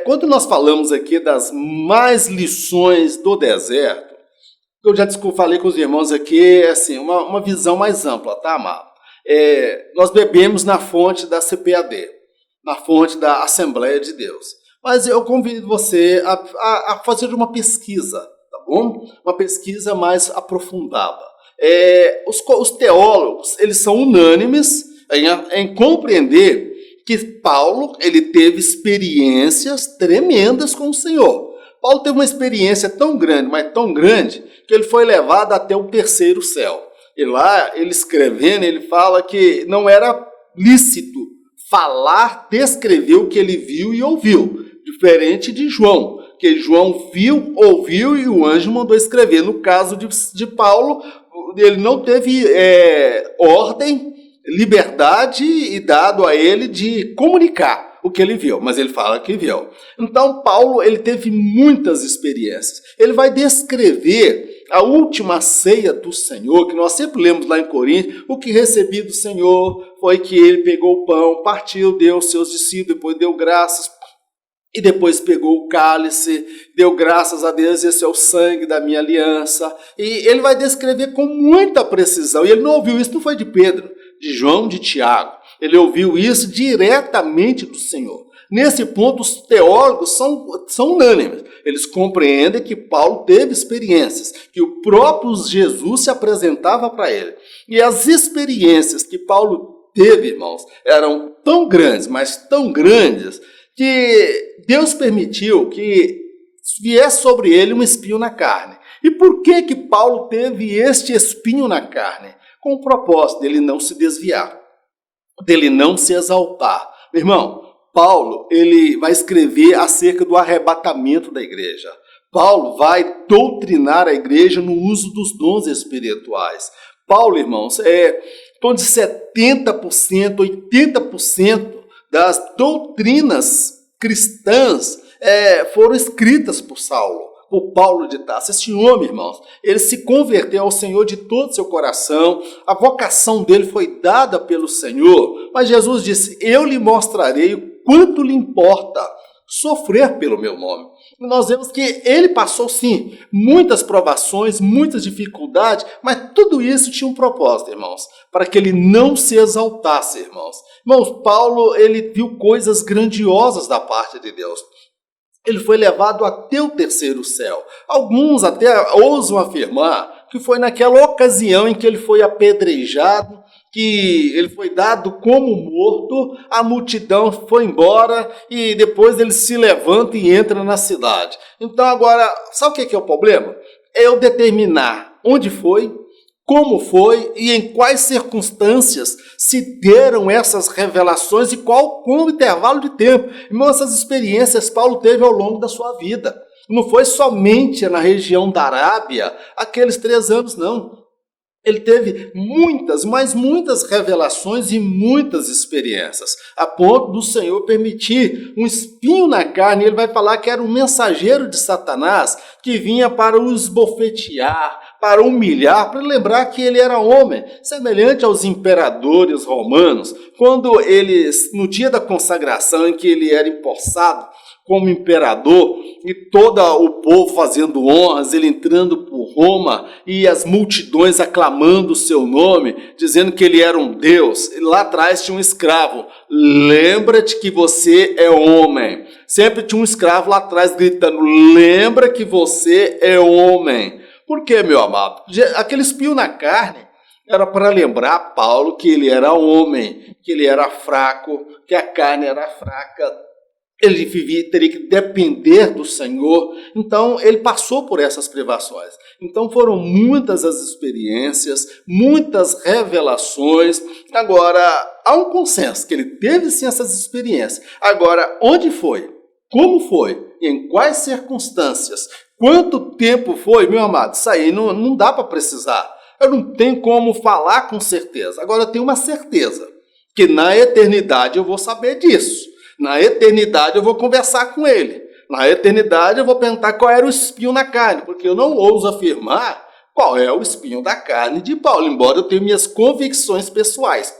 Quando nós falamos aqui das mais lições do deserto, eu já falei com os irmãos aqui, assim, uma visão mais ampla, tá, amado? Nós bebemos na fonte da CPAD, na fonte da Assembleia de Deus. Mas eu convido você a fazer uma pesquisa, tá bom? Uma pesquisa mais aprofundada. Os teólogos, eles são unânimes em compreender que Paulo, ele teve experiências tremendas com o Senhor. Paulo teve uma experiência tão grande, mas tão grande, que ele foi levado até o terceiro céu. E lá, ele escrevendo, ele fala que não era lícito falar, descrever o que ele viu e ouviu, diferente de João, que João viu, ouviu e o anjo mandou escrever. No caso de Paulo, ele não teve ordem, liberdade e dado a ele de comunicar o que ele viu, mas ele fala que viu. Então, Paulo, ele teve muitas experiências. Ele vai descrever a última ceia do Senhor, que nós sempre lemos lá em Coríntios. O que recebi do Senhor foi que ele pegou o pão, partiu, deu aos seus discípulos, depois deu graças, e depois pegou o cálice, deu graças a Deus, esse é o sangue da minha aliança. E ele vai descrever com muita precisão. E ele não ouviu isso, não foi de Pedro, de João, de Tiago. Ele ouviu isso diretamente do Senhor. Nesse ponto, os teólogos são unânimes. Eles compreendem que Paulo teve experiências, que o próprio Jesus se apresentava para ele. E as experiências que Paulo teve, irmãos, eram tão grandes, mas tão grandes, que Deus permitiu que viesse sobre ele um espinho na carne. E por que Paulo teve este espinho na carne? Com o propósito dele não se desviar, dele não se exaltar. Meu irmão, Paulo, ele vai escrever acerca do arrebatamento da igreja. Paulo vai doutrinar a igreja no uso dos dons espirituais. Paulo, irmãos, de 70%, 80% das doutrinas cristãs foram escritas por Paulo de Tarso. Esse homem, irmãos, ele se converteu ao Senhor de todo o seu coração, a vocação dele foi dada pelo Senhor, mas Jesus disse, eu lhe mostrarei o quanto lhe importa sofrer pelo meu nome. E nós vemos que ele passou, sim, muitas provações, muitas dificuldades, mas tudo isso tinha um propósito, irmãos, para que ele não se exaltasse, irmãos. Irmãos, Paulo, ele viu coisas grandiosas da parte de Deus. Ele foi levado até o terceiro céu. Alguns até ousam afirmar que foi naquela ocasião em que ele foi apedrejado, que ele foi dado como morto, a multidão foi embora e depois ele se levanta e entra na cidade. Então agora, sabe o que é o problema? É eu determinar onde foi, como foi e em quais circunstâncias se deram essas revelações e qual o intervalo de tempo. Irmão, essas experiências Paulo teve ao longo da sua vida. Não foi somente na região da Arábia, aqueles 3 anos, não. Ele teve muitas, mas muitas revelações e muitas experiências, a ponto do Senhor permitir um espinho na carne. Ele vai falar que era um mensageiro de Satanás que vinha para o esbofetear, para humilhar, para lembrar que ele era homem, semelhante aos imperadores romanos, quando eles, no dia da consagração em que ele era empossado como imperador, e todo o povo fazendo honras, ele entrando por Roma, e as multidões aclamando o seu nome, dizendo que ele era um Deus. E lá atrás tinha um escravo, lembra-te que você é homem. Sempre tinha um escravo lá atrás gritando, lembra que você é homem. Por quê, meu amado? Aquele espinho na carne era para lembrar Paulo que ele era homem, que ele era fraco, que a carne era fraca. Ele teria que depender do Senhor. Então, ele passou por essas privações. Então, foram muitas as experiências, muitas revelações. Agora, há um consenso que ele teve sim essas experiências. Agora, onde foi? Como foi? Em quais circunstâncias? Quanto tempo foi? Meu amado, isso aí não dá para precisar. Eu não tenho como falar com certeza. Agora, eu tenho uma certeza, que na eternidade eu vou saber disso. Na eternidade eu vou conversar com ele. Na eternidade eu vou perguntar qual era o espinho na carne, porque eu não ouso afirmar qual é o espinho da carne de Paulo, embora eu tenha minhas convicções pessoais.